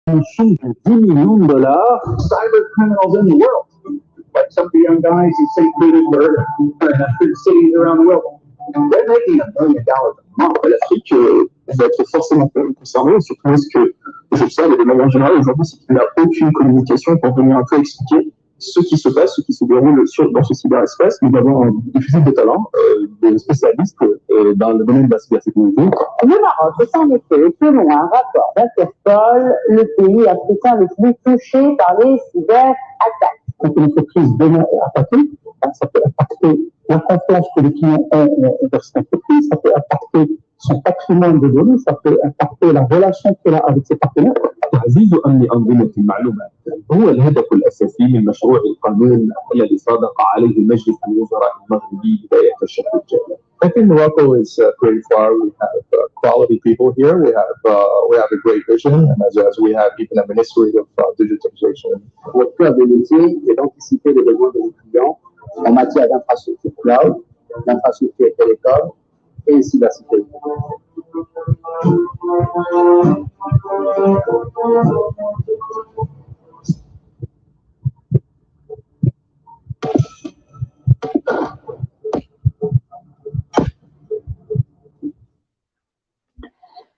rançon de $10 million, cyber criminals in the world, like some of the young guys in St. Petersburg and cities around the world. They're making $1 million a month. L'Afrique va être forcément concernée, surtout ce que j'observe de manière générale aujourd'hui, c'est qu'il n'y a aucune communication pour venir un peu expliquer ce qui se passe, ce qui se déroule dans ce cyberespace. Nous avons des fusils de talent, des spécialistes dans le domaine de la cybersécurité. Le Maroc est en effet, selon un rapport d'Interpol, le pays africain le plus touché par les cyberattaques. Quand une entreprise est attaquée, ça peut impacter la confiance que les clients ont vers cette entreprise, ça peut impacter son patrimoine de données, ça peut impacter la relation qu'elle a avec ses partenaires. تعزيز أمن أنظمة المعلومات هو الهدف الأساسي من مشروع القانون الذي صادق عليه مجلس الوزراء المغربي بداية الشهر الجاري. I think Morocco is pretty far. We have quality people here. We have a great vision, and as we have even a ministry of digitalization. Notre cœur de métier est d'anticiper les besoins de nos clients en matière d'infrastructure cloud, d'infrastructure télécom et de cybersécurité.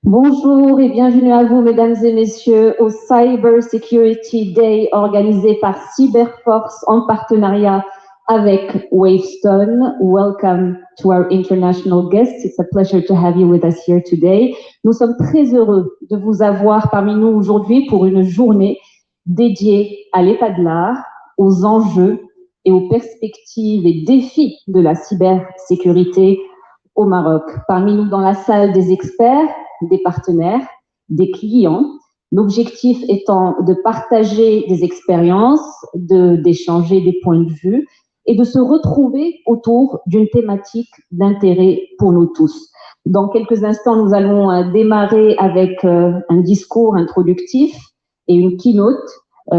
Bonjour et bienvenue à vous, mesdames et messieurs, au Cyber Security Day organisé par Cyberforce en partenariat avec Wavestone. Welcome to our international guests. It's a pleasure to have you with us here today. Nous sommes très heureux de vous avoir parmi nous aujourd'hui pour une journée dédiée à l'état de l'art, aux enjeux et aux perspectives et défis de la cybersécurité au Maroc. Parmi nous dans la salle, des experts, des partenaires, des clients. L'objectif étant de partager des expériences, d'échanger des points de vue et de se retrouver autour d'une thématique d'intérêt pour nous tous. Dans quelques instants, nous allons démarrer avec un discours introductif et une keynote.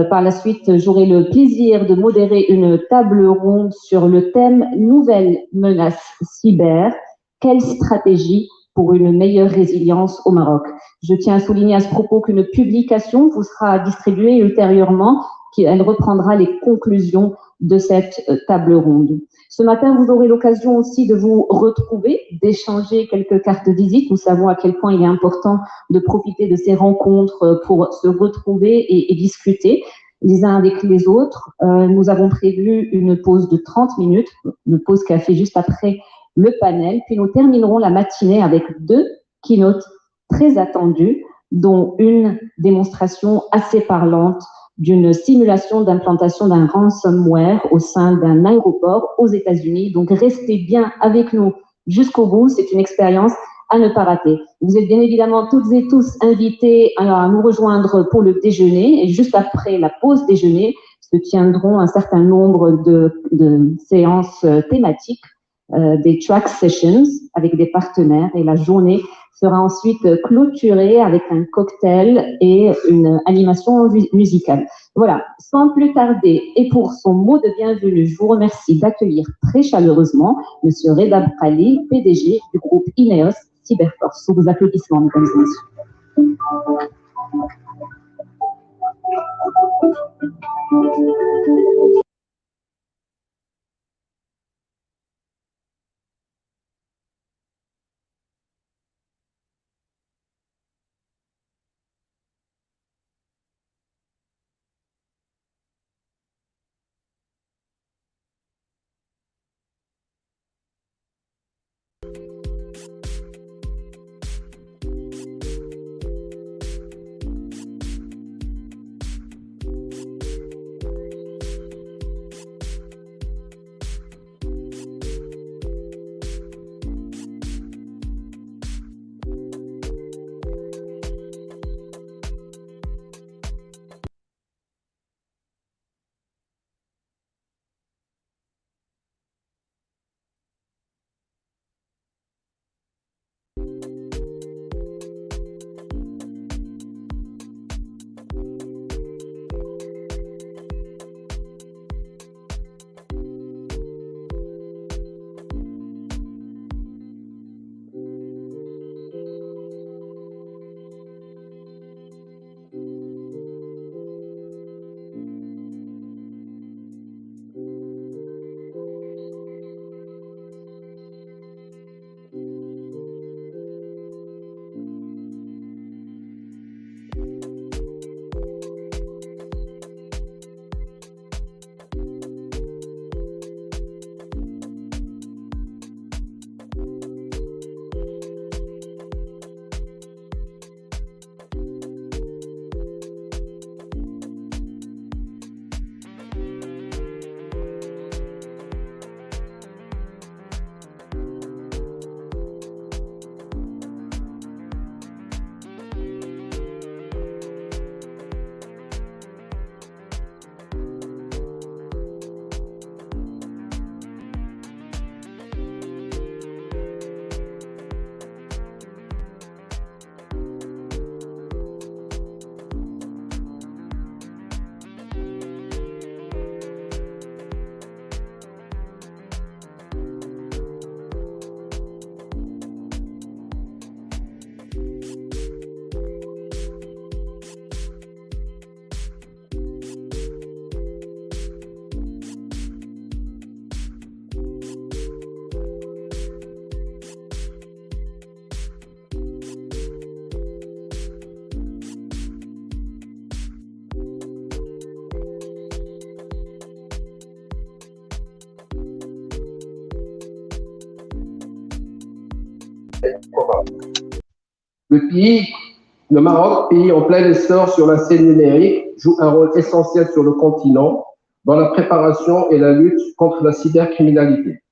Par la suite, j'aurai le plaisir de modérer une table ronde sur le thème « Nouvelles menaces cyber, quelle stratégie pour une meilleure résilience au Maroc ». Je tiens à souligner à ce propos qu'une publication vous sera distribuée ultérieurement, elle reprendra les conclusions de cette table ronde. Ce matin, vous aurez l'occasion aussi de vous retrouver, d'échanger quelques cartes de visite. Nous savons à quel point il est important de profiter de ces rencontres pour se retrouver et discuter les uns avec les autres. Nous avons prévu une pause de 30 minutes, une pause café juste après le panel, puis nous terminerons la matinée avec 2 keynotes très attendues, dont une démonstration assez parlante d'une simulation d'implantation d'un ransomware au sein d'un aéroport aux États-Unis. Donc, restez bien avec nous jusqu'au bout. C'est une expérience à ne pas rater. Vous êtes bien évidemment toutes et tous invités à nous rejoindre pour le déjeuner. Et juste après la pause déjeuner, se tiendront un certain nombre de séances thématiques, des track sessions avec des partenaires. Et la journée sera ensuite clôturée avec un cocktail et une animation musicale. Voilà, sans plus tarder, et pour son mot de bienvenue, je vous remercie d'accueillir très chaleureusement Monsieur Reda Bkali, PDG du groupe Ineos Cyberforce. Sous vos applaudissements, mesdames et messieurs. au Maroc. Le Maroc, pays en plein essor sur la scène numérique, joue un rôle essentiel sur le continent dans la préparation et la lutte contre la cybercriminalité.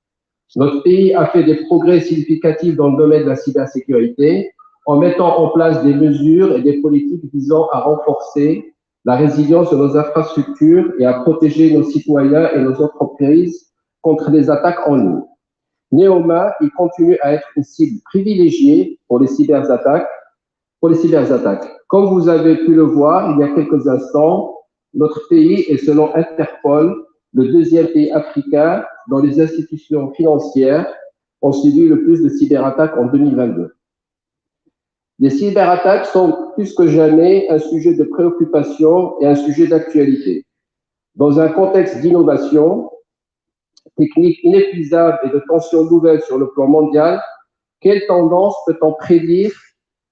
Notre pays a fait des progrès significatifs dans le domaine de la cybersécurité en mettant en place des mesures et des politiques visant à renforcer la résilience de nos infrastructures et à protéger nos citoyens et nos entreprises contre les attaques en ligne. Néanmoins, il continue à être une cible privilégiée pour les cyberattaques. Comme vous avez pu le voir il y a quelques instants, notre pays est, selon Interpol, le deuxième pays africain dont les institutions financières ont subi le plus de cyberattaques en 2022. Les cyberattaques sont plus que jamais un sujet de préoccupation et un sujet d'actualité. Dans un contexte d'innovation, technique inépuisable et de tensions nouvelles sur le plan mondial, quelle tendance peut-on prédire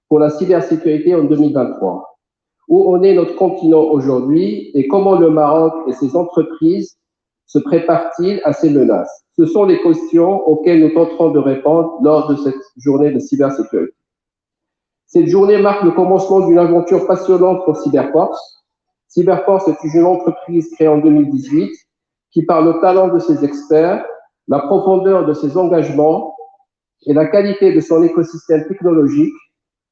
pour la cybersécurité en 2023? Où en est notre continent aujourd'hui et comment le Maroc et ses entreprises se préparent-ils à ces menaces? Ce sont les questions auxquelles nous tenterons de répondre lors de cette journée de cybersécurité. Cette journée marque le commencement d'une aventure passionnante pour Cyberforce. Cyberforce est une jeune entreprise créée en 2018 qui, par le talent de ses experts, la profondeur de ses engagements et la qualité de son écosystème technologique,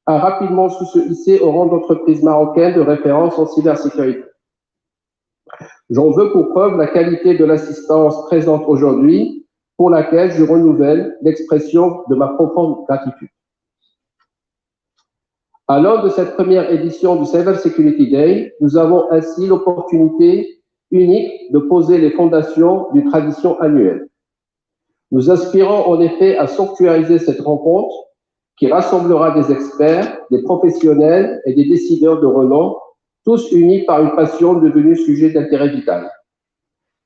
a rapidement su se hisser au rang d'entreprise marocaine de référence en cybersécurité. J'en veux pour preuve la qualité de l'assistance présente aujourd'hui, pour laquelle je renouvelle l'expression de ma profonde gratitude. À l'heure de cette première édition du Cyber Security Day, nous avons ainsi l'opportunité unique de poser les fondations d'une tradition annuelle. Nous aspirons en effet à sanctuariser cette rencontre qui rassemblera des experts, des professionnels et des décideurs de renom, tous unis par une passion devenue sujet d'intérêt vital.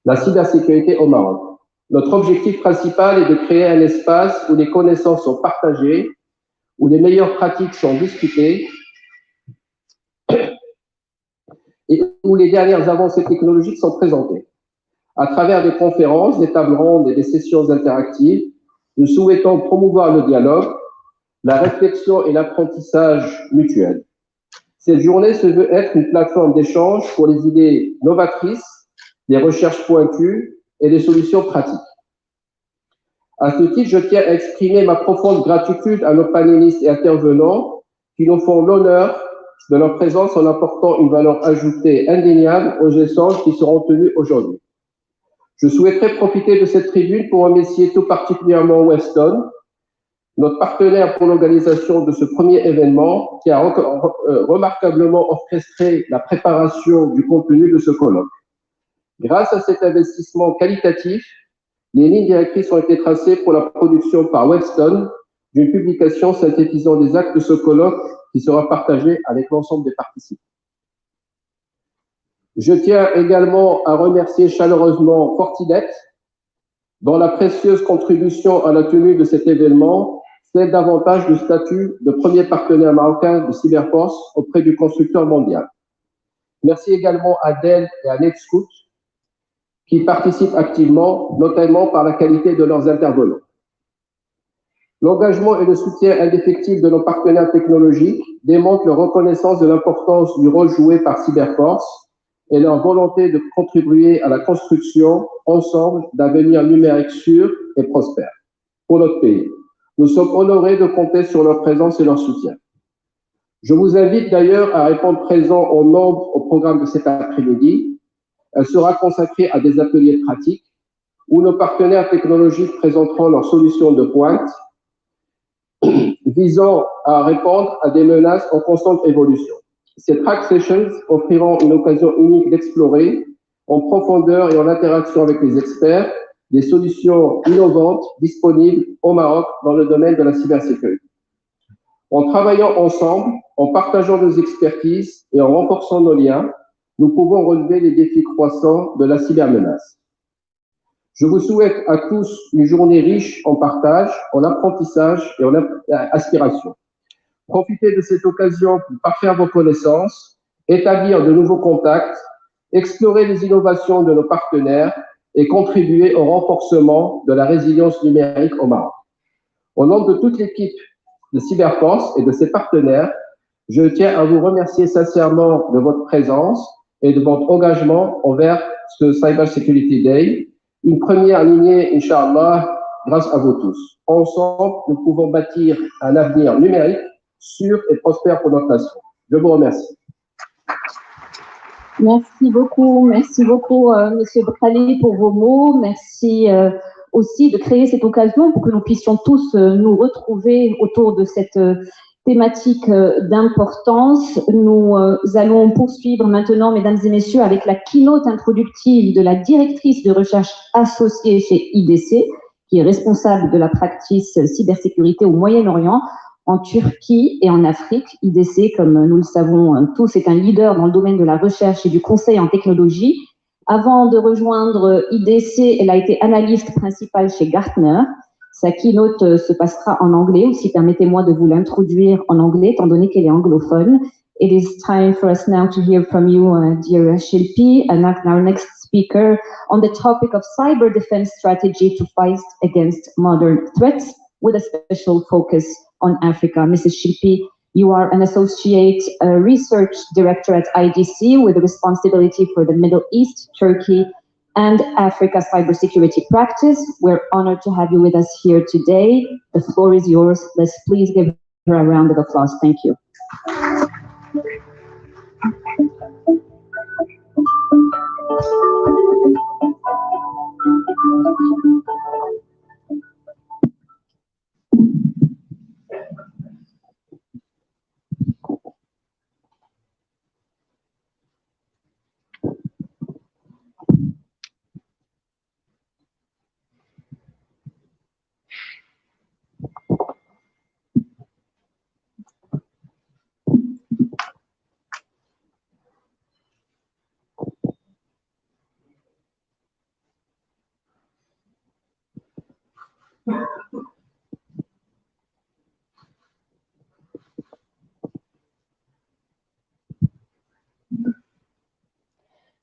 La cybersécurité au Maroc. Notre objectif principal est de créer un espace où les connaissances sont partagées, où les meilleures pratiques sont discutées et où les dernières avancées technologiques sont présentées. À travers des conférences, des tables rondes et des sessions interactives, nous souhaitons promouvoir le dialogue, la réflexion et l'apprentissage mutuel. Cette journée se veut être une plateforme d'échange pour les idées novatrices, les recherches pointues et les solutions pratiques. À ce titre, je tiens à exprimer ma profonde gratitude à nos panélistes et intervenants qui nous font l'honneur de leur présence en apportant une valeur ajoutée indéniable aux échanges qui seront tenus aujourd'hui. Je souhaiterais profiter de cette tribune pour remercier tout particulièrement Wavestone, notre partenaire pour l'organisation de ce premier événement, qui a remarquablement orchestré la préparation du contenu de ce colloque. Grâce à cet investissement qualitatif, les lignes directrices ont été tracées pour la production par Wavestone d'une publication synthétisant les actes de ce colloque qui sera partagé avec l'ensemble des participants. Je tiens également à remercier chaleureusement Fortinet, dont la précieuse contribution à la tenue de cet événement fait davantage du statut de premier partenaire marocain de Cyberforce auprès du constructeur mondial. Merci également à Dell et à NetScout qui participent activement, notamment par la qualité de leurs intervenants. L'engagement et le soutien indéfectible de nos partenaires technologiques démontrent leur reconnaissance de l'importance du rôle joué par Cyberforce et leur volonté de contribuer à la construction, ensemble, d'un avenir numérique sûr et prospère pour notre pays. Nous sommes honorés de compter sur leur présence et leur soutien. Je vous invite d'ailleurs à répondre présent en nombre au programme de cet après-midi. Elle sera consacrée à des ateliers pratiques où nos partenaires technologiques présenteront leurs solutions de pointe visant à répondre à des menaces en constante évolution. Ces track sessions offriront une occasion unique d'explorer en profondeur et en interaction avec les experts des solutions innovantes disponibles au Maroc dans le domaine de la cybersécurité. En travaillant ensemble, en partageant nos expertises et en renforçant nos liens, nous pouvons relever les défis croissants de la cybermenace. Je vous souhaite à tous une journée riche en partage, en apprentissage et en aspiration. Profitez de cette occasion pour parfaire vos connaissances, établir de nouveaux contacts, explorer les innovations de nos partenaires et contribuer au renforcement de la résilience numérique au Maroc. Au nom de toute l'équipe de Cyberforce et de ses partenaires, je tiens à vous remercier sincèrement de votre présence et de votre engagement envers ce Cyber Security Day. Une première lignée, Inch'Allah, grâce à vous tous. Ensemble, nous pouvons bâtir un avenir numérique sûr et prospère pour notre nation. Je vous remercie. Merci beaucoup, Monsieur Brali, pour vos mots. Merci aussi de créer cette occasion pour que nous puissions tous nous retrouver autour de cette thématique d'importance. Nous allons poursuivre maintenant, mesdames et messieurs, avec la keynote introductive de la directrice de recherche associée chez IDC, qui est responsable de la practice cybersécurité au Moyen-Orient, en Turquie et en Afrique. IDC, comme nous le savons tous, est un leader dans le domaine de la recherche et du conseil en technologie. Avant de rejoindre IDC, elle a été analyste principale chez Gartner. Sa keynote se passera en anglais, aussi permettez-moi de vous l'introduire en anglais, étant donné qu'elle est anglophone. It is time for us now to hear from you, dear Shilpi, and our next speaker on the topic of cyber defense strategy to fight against modern threats, with a special focus on Africa. Mrs. Shilpi, you are an associate research director at IDC with a responsibility for the Middle East, Turkey, and Africa cybersecurity practice. We're honored to have you with us here today. The floor is yours. Let's please give her a round of applause. Thank you.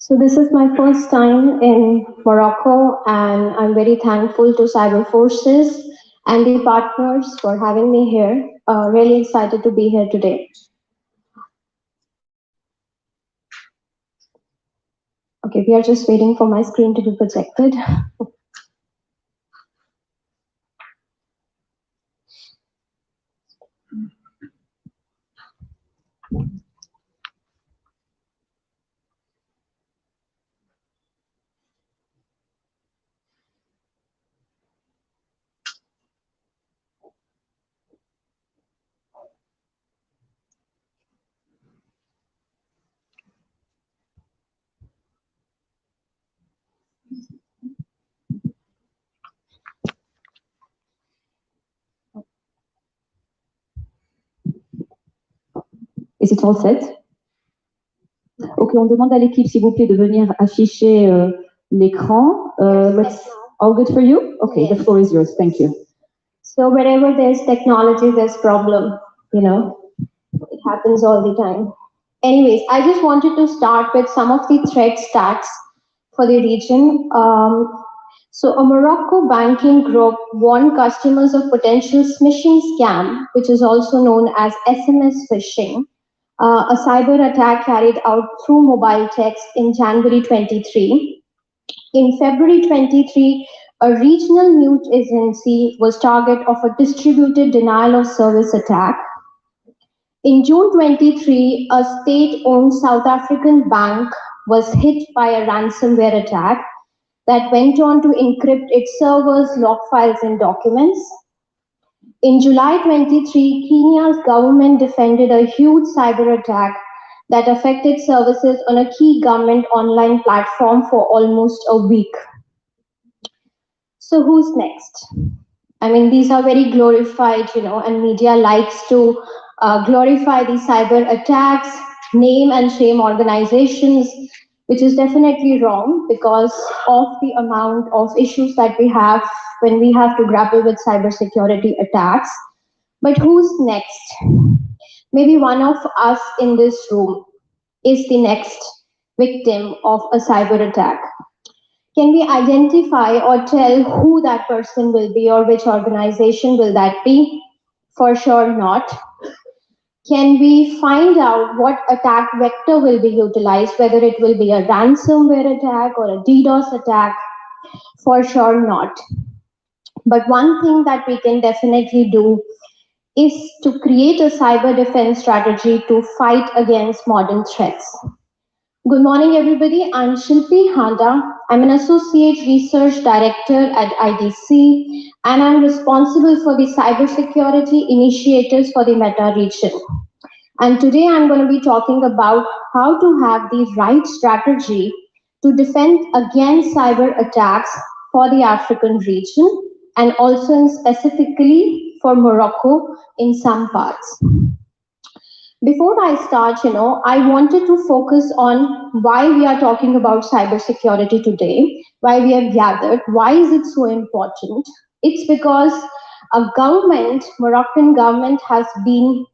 So this is my first time in Morocco, and I'm very thankful to Cyber Forces and the partners for having me here. Really excited to be here today. Okay, we are just waiting for my screen to be projected. Is it all set? Ok, on demande à l'équipe, s'il vous plaît, de venir afficher l'écran. All good for you? Okay, the floor is yours. Thank you. So wherever there's technology, there's problem, you know, it happens all the time. Anyways, I just wanted to start with some of the threat stats for the region. So a Morocco banking group warned customers of potential smishing scam, which is also known as SMS phishing, a cyber attack carried out through mobile text in January 23. In February 23, a regional news agency was target of a distributed denial of service attack. In June 23, a state-owned South African bank was hit by a ransomware attack that went on to encrypt its servers, log files, and documents. In July 23, Kenya's government defended a huge cyber attack that affected services on a key government online platform for almost a week. So who's next? I mean, these are very glorified, you know, and media likes to glorify these cyber attacks, name and shame organizations, which is definitely wrong because of the amount of issues that we have when we have to grapple with cybersecurity attacks. But who's next? Maybe one of us in this room is the next victim of a cyber attack. Can we identify or tell who that person will be or which organization will that be? For sure not. Can we find out what attack vector will be utilized, whether it will be a ransomware attack or a DDoS attack? For sure not. But one thing that we can definitely do is to create a cyber defense strategy to fight against modern threats. Good morning, everybody. I'm Shilpi Handa. I'm an Associate Research Director at IDC, and I'm responsible for the cybersecurity initiatives for the Meta region. And today I'm going to be talking about how to have the right strategy to defend against cyber attacks for the African region and also specifically for Morocco in some parts. Before I start, I wanted to focus on why we are talking about cybersecurity today, why we have gathered, why is it so important? It's because Moroccan government has been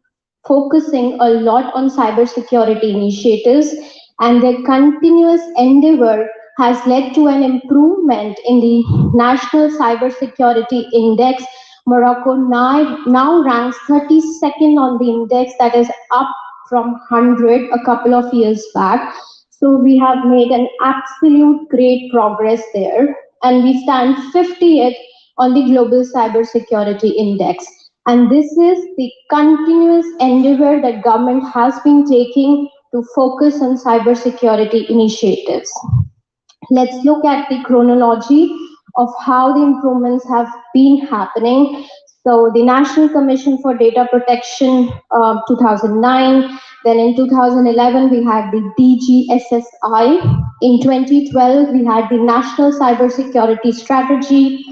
focusing a lot on cybersecurity initiatives, and their continuous endeavor has led to an improvement in the National Cybersecurity Index. Morocco now ranks 32nd on the index, that is up from 100 a couple of years back. So we have made an absolute great progress there, and we stand 50th on the Global Cybersecurity Index. And this is the continuous endeavor that government has been taking to focus on cybersecurity initiatives. Let's look at the chronology of how the improvements have been happening. So the National Commission for Data Protection, 2009. Then in 2011, we had the DGSSI. In 2012, we had the National Cybersecurity Strategy.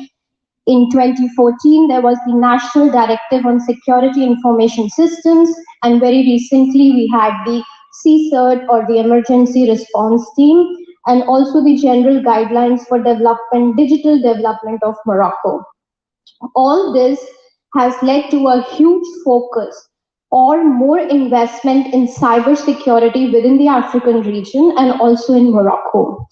In 2014, there was the National Directive on Security Information Systems. And very recently, we had the CSIRT, or the Emergency Response Team, and also the General Guidelines for Digital Development of Morocco. All this has led to a huge focus or more investment in cybersecurity within the African region and also in Morocco.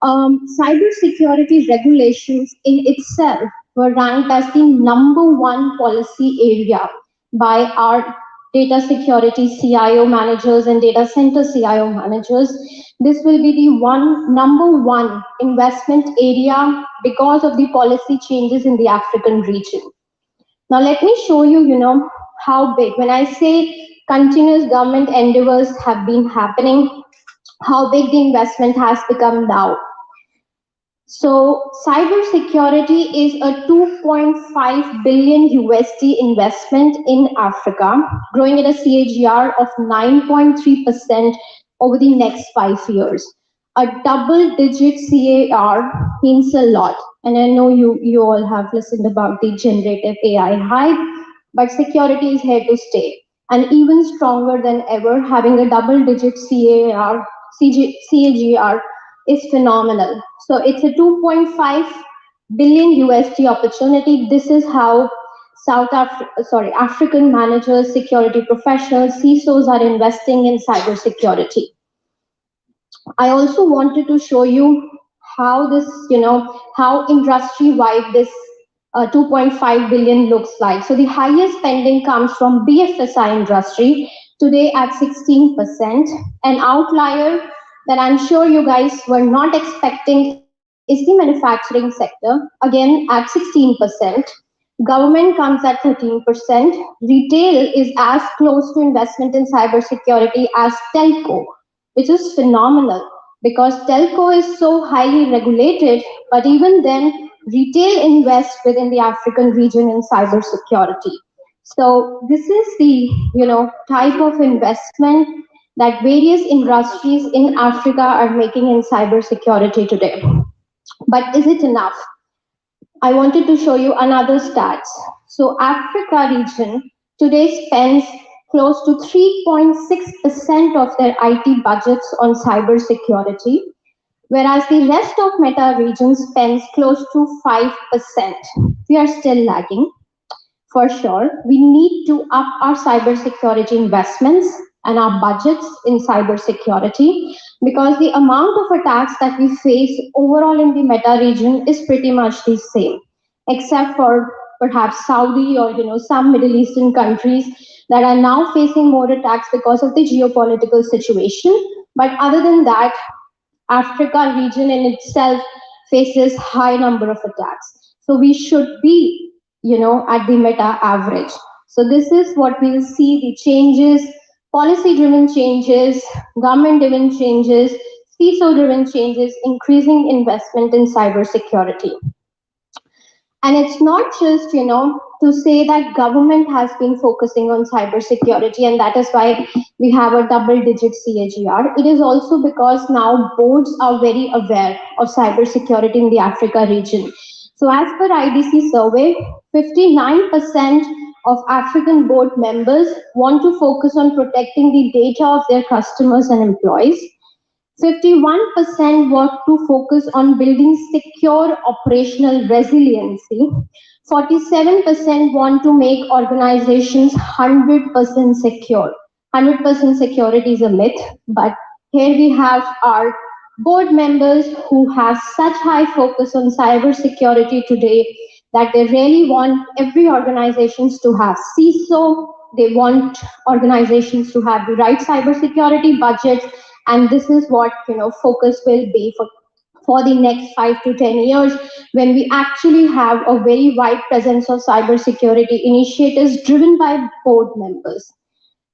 Cybersecurity regulations in itself were ranked as the #1 policy area by our data security CIO managers and data center CIO managers. This will be the #1 investment area because of the policy changes in the African region. Now let me show you, how big. When I say continuous government endeavors have been happening, how big the investment has become now. So cybersecurity is a $2.5 billion USD investment in Africa, growing at a CAGR of 9.3% over the next 5 years. A double-digit CAR means a lot. And I know you all have listened about the generative AI hype, but security is here to stay. And even stronger than ever, having a double-digit CAGR is phenomenal. So it's a 2.5 billion USD opportunity. This is how African managers, security professionals, CISOs are investing in cybersecurity. I also wanted to show you how this, how industry-wide this 2.5 billion looks like. So the highest spending comes from BFSI industry, today at 16%. An outlier that I'm sure you guys were not expecting is the manufacturing sector, again at 16%. Government comes at 13%. Retail is as close to investment in cybersecurity as telco, which is phenomenal because telco is so highly regulated, but even then, retail invests within the African region in cybersecurity. So this is the type of investment that various industries in Africa are making in cybersecurity today. But is it enough? I wanted to show you another stats. So Africa region today spends close to 3.6% of their IT budgets on cybersecurity, whereas the rest of Meta region spends close to 5%. We are still lagging, for sure. We need to up our cybersecurity investments and our budgets in cybersecurity because the amount of attacks that we face overall in the Meta region is pretty much the same, except for perhaps Saudi or some Middle Eastern countries that are now facing more attacks because of the geopolitical situation. But other than that, Africa region in itself faces high number of attacks. So we should be, at the meta average. So this is what we'll see, the changes, policy-driven changes, government-driven changes, CISO-driven changes, increasing investment in cybersecurity. And it's not just, to say that government has been focusing on cybersecurity, and that is why we have a double-digit CAGR. It is also because now boards are very aware of cybersecurity in the Africa region. So as per IDC survey, 59% of African board members want to focus on protecting the data of their customers and employees. 51% want to focus on building secure operational resiliency. 47% want to make organizations 100% secure. 100% security is a myth, but here we have our board members who have such high focus on cybersecurity today that they really want every organizations to have CISO. They want organizations to have the right cybersecurity budgets. And this is what focus will be for the next 5 to 10 years, when we actually have a very wide presence of cybersecurity initiatives driven by board members.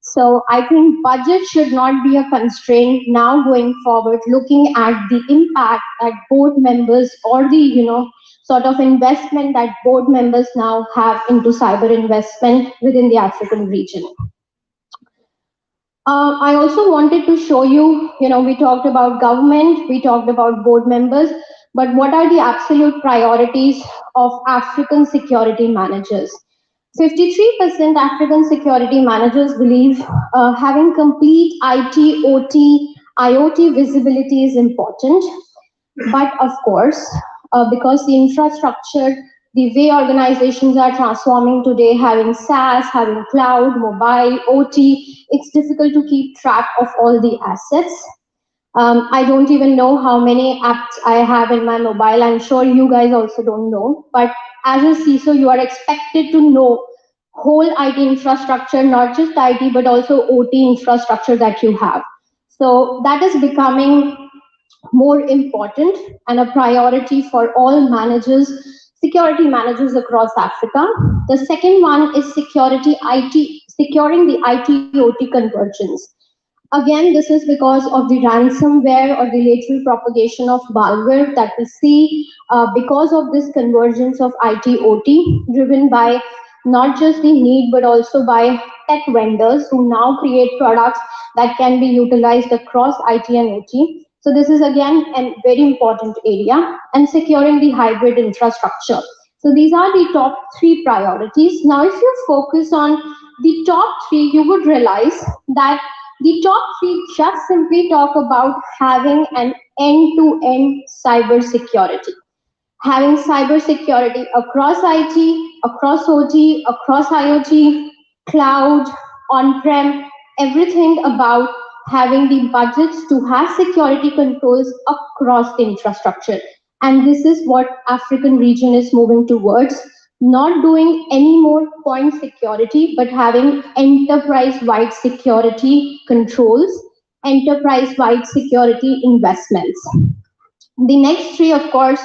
So I think budget should not be a constraint now going forward, looking at the impact that board members or the sort of investment that board members now have into cyber investment within the African region. I also wanted to show you, we talked about government, we talked about board members, but what are the absolute priorities of African security managers? 53% African security managers believe having complete IT, OT, IoT visibility is important. But of course, because the infrastructure, the way organizations are transforming today, having SaaS, having cloud, mobile, OT, it's difficult to keep track of all the assets. I don't even know how many apps I have in my mobile. I'm sure you guys also don't know. But as a CISO, you are expected to know whole IT infrastructure, not just IT, but also OT infrastructure that you have. So that is becoming more important and a priority for all managers, security managers across Africa. The second one is securing the IT-OT convergence. Again, this is because of the ransomware or the lateral propagation of malware that we see because of this convergence of IT-OT, driven by not just the need, but also by tech vendors who now create products that can be utilized across IT and OT. So this is again a very important area, and securing the hybrid infrastructure. So these are the top 3 priorities. Now, if you focus on the top 3, you would realize that the top 3 just simply talk about having an end-to-end cybersecurity. Having cybersecurity across IT, across OT, across IoT, cloud, on-prem, everything about having the budgets to have security controls across the infrastructure. And this is what African region is moving towards, not doing any more point security, but having enterprise-wide security controls, enterprise-wide security investments. The next 3, of course,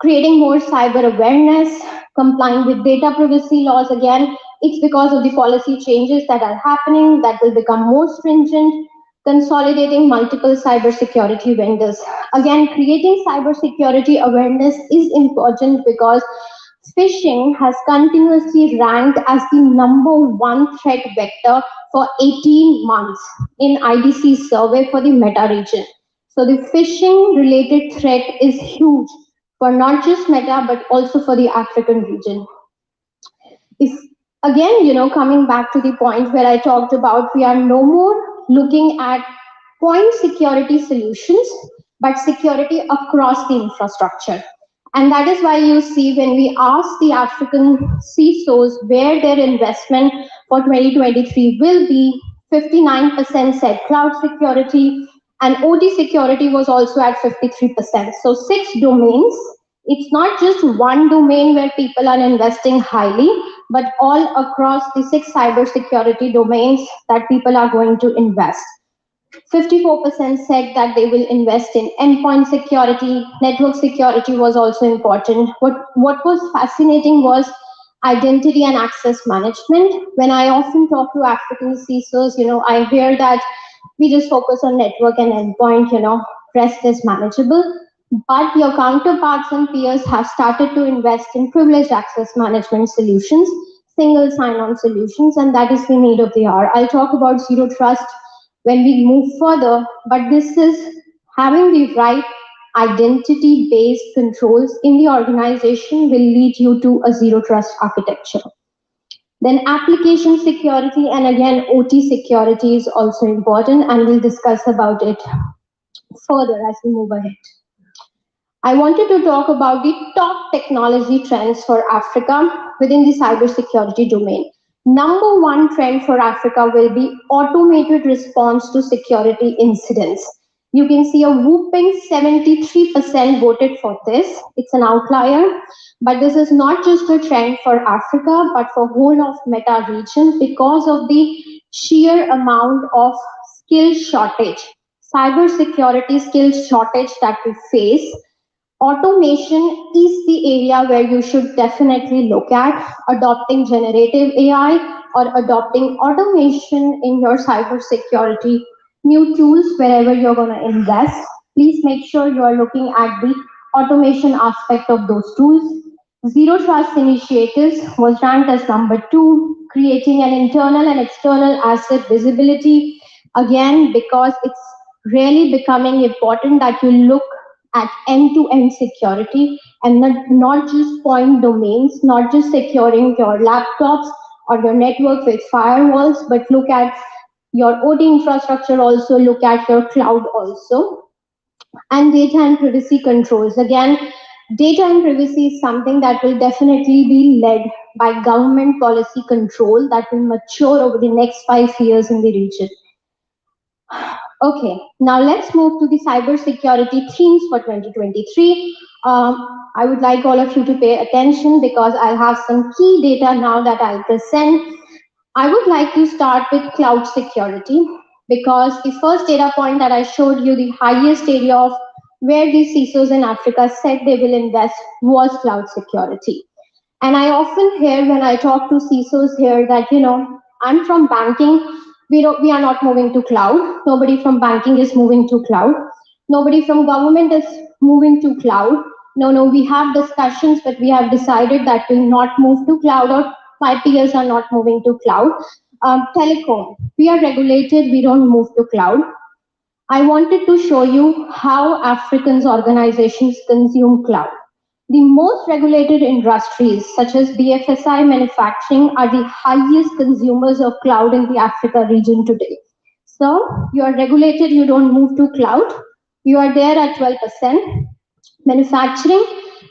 creating more cyber awareness, complying with data privacy laws. Again, it's because of the policy changes that are happening that will become more stringent. Consolidating multiple cybersecurity vendors. Again, creating cybersecurity awareness is important because phishing has continuously ranked as the #1 threat vector for 18 months in IDC survey for the Meta region. So the phishing related threat is huge for not just Meta, but also for the African region. If again, coming back to the point where I talked about, we are no more looking at point security solutions, but security across the infrastructure. And that is why you see when we ask the African CISOs where their investment for 2023 will be, 59% said cloud security, and OT security was also at 53%. So 6 domains It's not just one domain where people are investing highly, but all across the 6 cybersecurity domains that people are going to invest. 54% said that they will invest in endpoint security. Network security was also important. What was fascinating was identity and access management. When I often talk to African CISOs, I hear that we just focus on network and endpoint, rest is manageable. But your counterparts and peers have started to invest in privileged access management solutions, single sign-on solutions, and that is the need of the hour. I'll talk about zero trust when we move further, but this is having the right identity-based controls in the organization will lead you to a zero trust architecture. Then application security, and again, OT security is also important, and we'll discuss about it further as we move ahead. I wanted to talk about the top technology trends for Africa within the cybersecurity domain. Number one trend for Africa will be automated response to security incidents. You can see a whooping 73% voted for this. It's an outlier, but this is not just a trend for Africa, but for whole of Meta region because of the sheer amount of skill shortage, cybersecurity skill shortage that we face. Automation is the area where you should definitely look at adopting generative AI or adopting automation in your cybersecurity new tools wherever you're going to invest. Please make sure you are looking at the automation aspect of those tools. Zero Trust Initiatives was ranked as number 2, creating an internal and external asset visibility. Again, because it's really becoming important that you look at end-to-end security and not just point domains, not just securing your laptops or your network with firewalls, but look at your OT infrastructure also, look at your cloud also. And data and privacy controls. Again, data and privacy is something that will definitely be led by government policy control that will mature over the next 5 years in the region. Okay, now let's move to the cybersecurity themes for 2023. I would like all of you to pay attention because I'll have some key data now that I'll present. I would like to start with cloud security because the first data point that I showed you, the highest area of where the CISOs in Africa said they will invest was cloud security. And I often hear when I talk to CISOs here that, I'm from banking, we are not moving to cloud. Nobody from banking is moving to cloud. Nobody from government is moving to cloud. No, we have discussions, but we have decided that we'll not move to cloud, or my peers are not moving to cloud. Telecom, we are regulated, we don't move to cloud. I wanted to show you how Africans organizations consume cloud. The most regulated industries, such as BFSI manufacturing, are the highest consumers of cloud in the Africa region today. So you are regulated, you don't move to cloud. You are there at 12%. Manufacturing,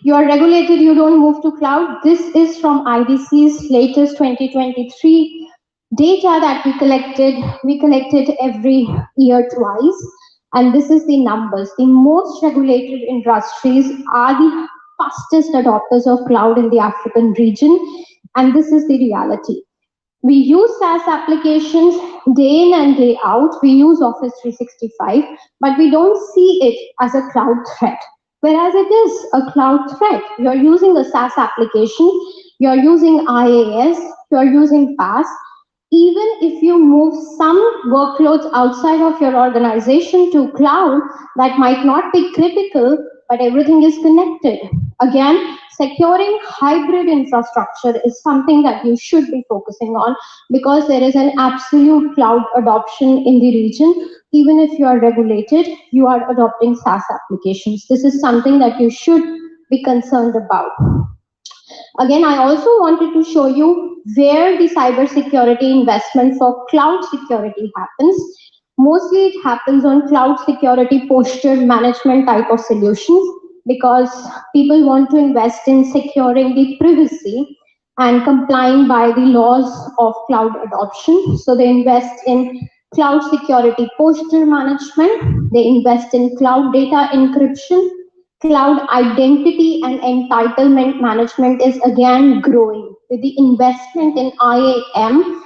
you are regulated, you don't move to cloud. This is from IDC's latest 2023 data that we collected. We collected every year twice. And this is the numbers. The most regulated industries are the fastest adopters of cloud in the African region, and this is the reality. We use SaaS applications day in and day out. We use Office 365, but we don't see it as a cloud threat, whereas it is a cloud threat. You're using a SaaS application, you're using IaaS, you're using PaaS. Even if you move some workloads outside of your organization to cloud, that might not be critical, but everything is connected. Again, securing hybrid infrastructure is something that you should be focusing on because there is an absolute cloud adoption in the region. Even if you are regulated, you are adopting SaaS applications. This is something that you should be concerned about. Again, I also wanted to show you where the cybersecurity investment for cloud security happens. Mostly it happens on cloud security posture management type of solutions because people want to invest in securing the privacy and complying by the laws of cloud adoption. So they invest in cloud security posture management, they invest in cloud data encryption, Cloud identity and entitlement management is again growing with the investment in IAM.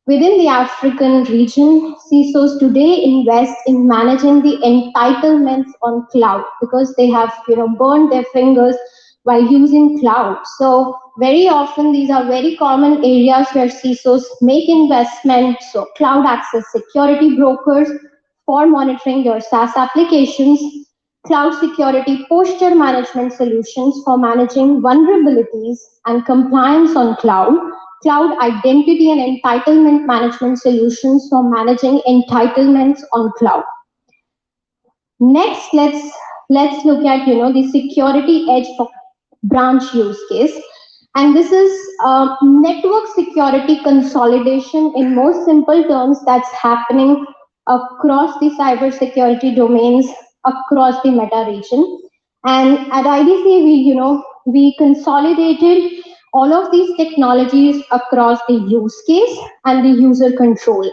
Within the African region, CISOs today invest in managing the entitlements on cloud because they have, burned their fingers while using cloud. So very often these are very common areas where CISOs make investments. So cloud access security brokers for monitoring your SaaS applications, cloud security posture management solutions for managing vulnerabilities and compliance on cloud, cloud identity and entitlement management solutions for managing entitlements on cloud. Next, let's look at the security edge for branch use case, and this is network security consolidation in most simple terms that's happening across the cybersecurity domains across the meta region. And at IDC, we consolidated all of these technologies across the use case and the user control.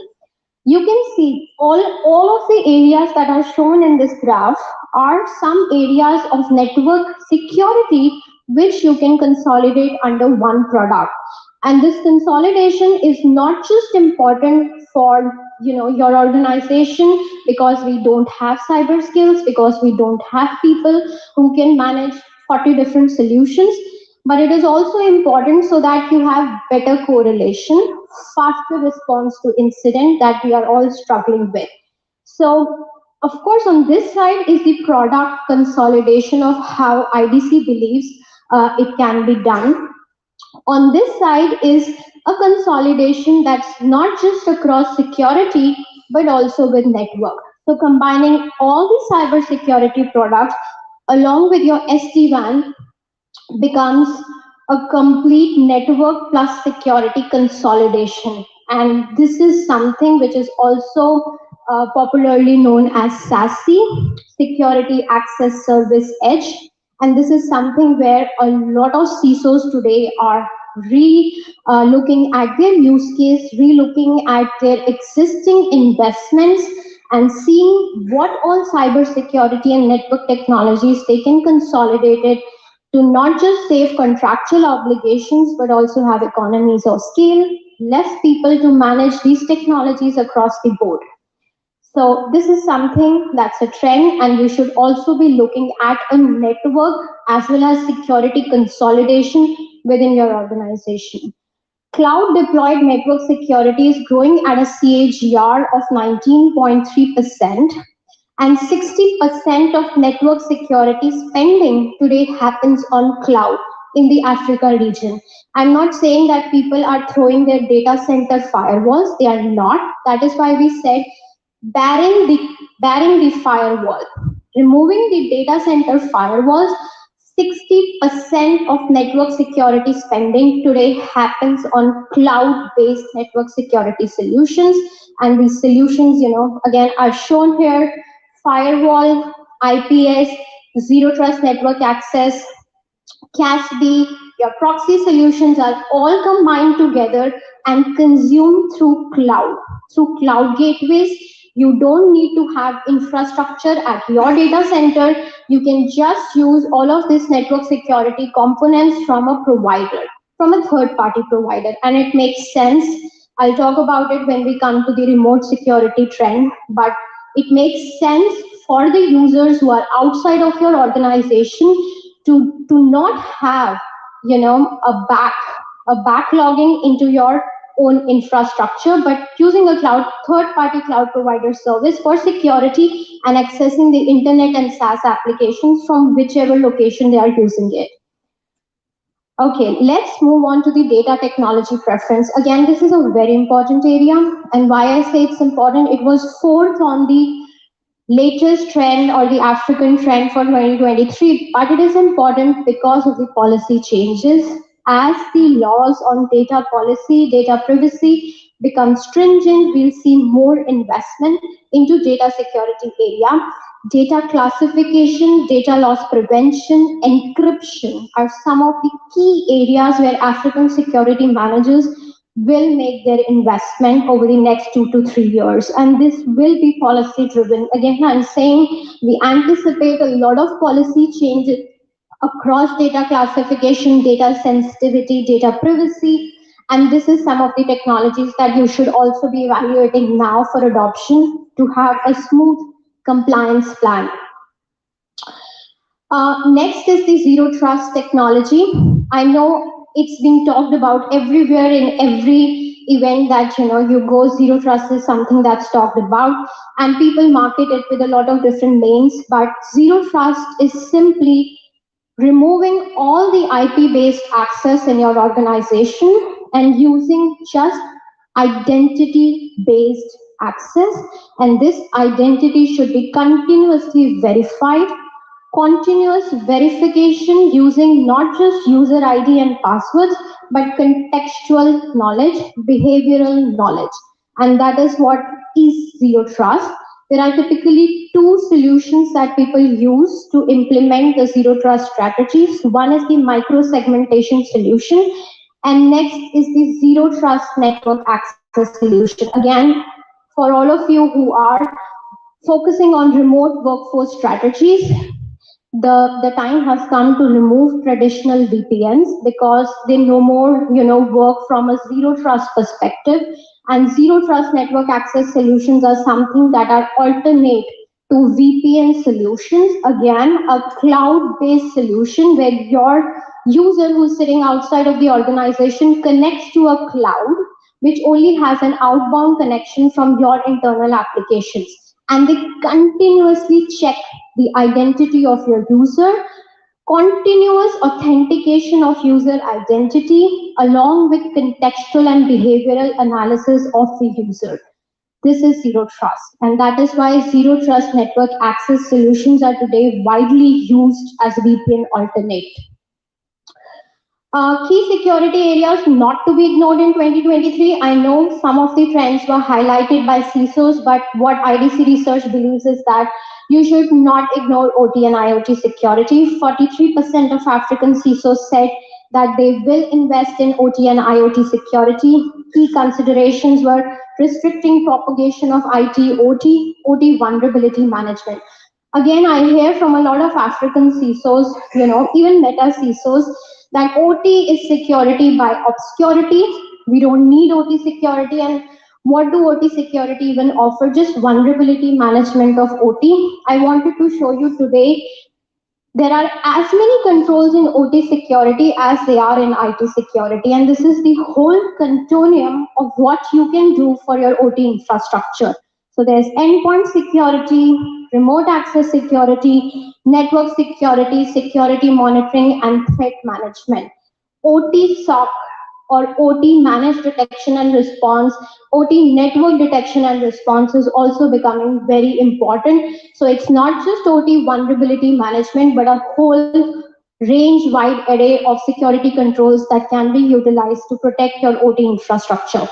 You can see all of the areas that are shown in this graph are some areas of network security which you can consolidate under one product. And this consolidation is not just important for your organization because we don't have cyber skills, because we don't have people who can manage 40 different solutions, but it is also important so that you have better correlation, faster response to incident that we are all struggling with. So of course on this side is the product consolidation of how IDC believes it can be done. On this side is a consolidation that's not just across security but also with network. So combining all the cyber security products along with your SD-WAN becomes a complete network plus security consolidation. And this is something which is also popularly known as SASE, Security Access Service Edge. And this is something where a lot of CISOs today are looking at their use case, re-looking at their existing investments and seeing what all cybersecurity and network technologies they can consolidate it to not just save contractual obligations, but also have economies of scale, less people to manage these technologies across the board. So this is something that's a trend, and you should also be looking at a network as well as security consolidation within your organization. Cloud deployed network security is growing at a CAGR of 19.3%. And 60% of network security spending today happens on cloud in the Africa region. I'm not saying that people are throwing their data center firewalls. They are not. That is why we said barring the firewall, removing the data center firewalls, 60% of network security spending today happens on cloud-based network security solutions. And these solutions, again, are shown here. Firewall, IPS, zero trust network access, CASB, your proxy solutions are all combined together and consumed through cloud gateways. You don't need to have infrastructure at your data center. You can just use all of this network security components from a provider, from a third-party provider, and it makes sense. I'll talk about it when we come to the remote security trend, but it makes sense for the users who are outside of your organization to not have, a backlogging into your own infrastructure, but using a third-party cloud provider service for security and accessing the internet and SaaS applications from whichever location they are using it. Okay, let's move on to the data technology preference. Again, this is a very important area, and why I say it's important, it was fourth on the latest trend or the African trend for 2023, but it is important because of the policy changes. As the laws on data policy, data privacy become stringent, we'll see more investment into data security area. Data classification, data loss prevention, encryption are some of the key areas where African security managers will make their investment over the next 2 to 3 years. And this will be policy driven. Again, I'm saying we anticipate a lot of policy changes across data classification, data sensitivity, data privacy. And this is some of the technologies that you should also be evaluating now for adoption to have a smooth compliance plan. Next is the zero trust technology. I know it's being talked about everywhere in every event that you go. Zero trust is something that's talked about, and people market it with a lot of different names. But zero trust is simply removing all the IP-based access in your organization and using just identity-based access. And this identity should be continuously verified. Continuous verification using not just user ID and passwords, but contextual knowledge, behavioral knowledge. And that is what is zero trust. There are typically two solutions that people use to implement the zero trust strategies. One is the micro-segmentation solution, and next is the zero trust network access solution. Again, for all of you who are focusing on remote workforce strategies, the time has come to remove traditional VPNs because they no more work from a zero trust perspective, and zero trust network access solutions are something that are alternate to VPN solutions. Again, a cloud-based solution where your user who's sitting outside of the organization connects to a cloud which only has an outbound connection from your internal applications, and they continuously check the identity of your user, continuous authentication of user identity, along with contextual and behavioral analysis of the user. This is zero trust, and that is why zero trust network access solutions are today widely used as VPN alternate. Key security areas not to be ignored in 2023. I know some of the trends were highlighted by CISOs, but what IDC research believes is that you should not ignore OT and IoT security. 43% of African CISOs said that they will invest in OT and IoT security. Key considerations were restricting propagation of IT, OT vulnerability management. Again, I hear from a lot of African CISOs, even Meta CISOs, that OT is security by obscurity. We don't need OT security. And what do OT security even offer? Just vulnerability management of OT. I wanted to show you today there are as many controls in OT security as they are in IT security. And this is the whole continuum of what you can do for your OT infrastructure. So there's endpoint security, remote access security, network security, security monitoring, and threat management. OT SOC, or OT managed detection and response, OT network detection and response is also becoming very important. So it's not just OT vulnerability management, but a whole range-wide array of security controls that can be utilized to protect your OT infrastructure.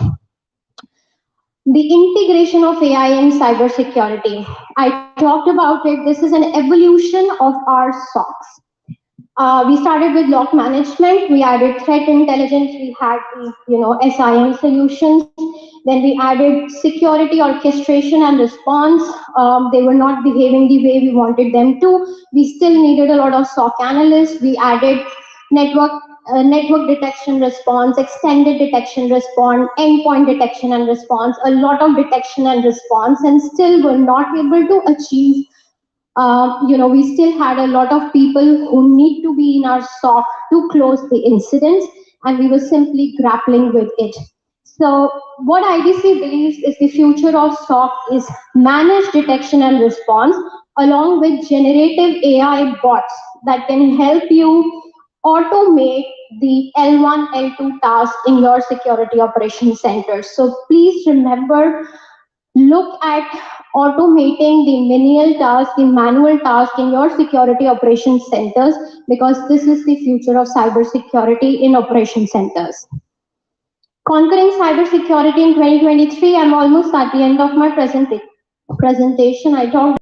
The integration of AI in cybersecurity. I talked about it. This is an evolution of our SOCs. We started with log management. We added threat intelligence. We had SIM solutions. Then we added security orchestration and response. They were not behaving the way we wanted them to. We still needed a lot of SOC analysts. We added network detection response, extended detection response, endpoint detection and response, a lot of detection and response, and still were not able to achieve. We still had a lot of people who need to be in our SOC to close the incidents, and we were simply grappling with it. So what IDC believes is the future of SOC is managed detection and response, along with generative AI bots that can help you automate the L1, L2 tasks in your security operations centers. So please remember, look at automating the menial task, the manual task in your security operations centers, because this is the future of cybersecurity in operations centers. Conquering cybersecurity in 2023, I'm almost at the end of my presentation. I talked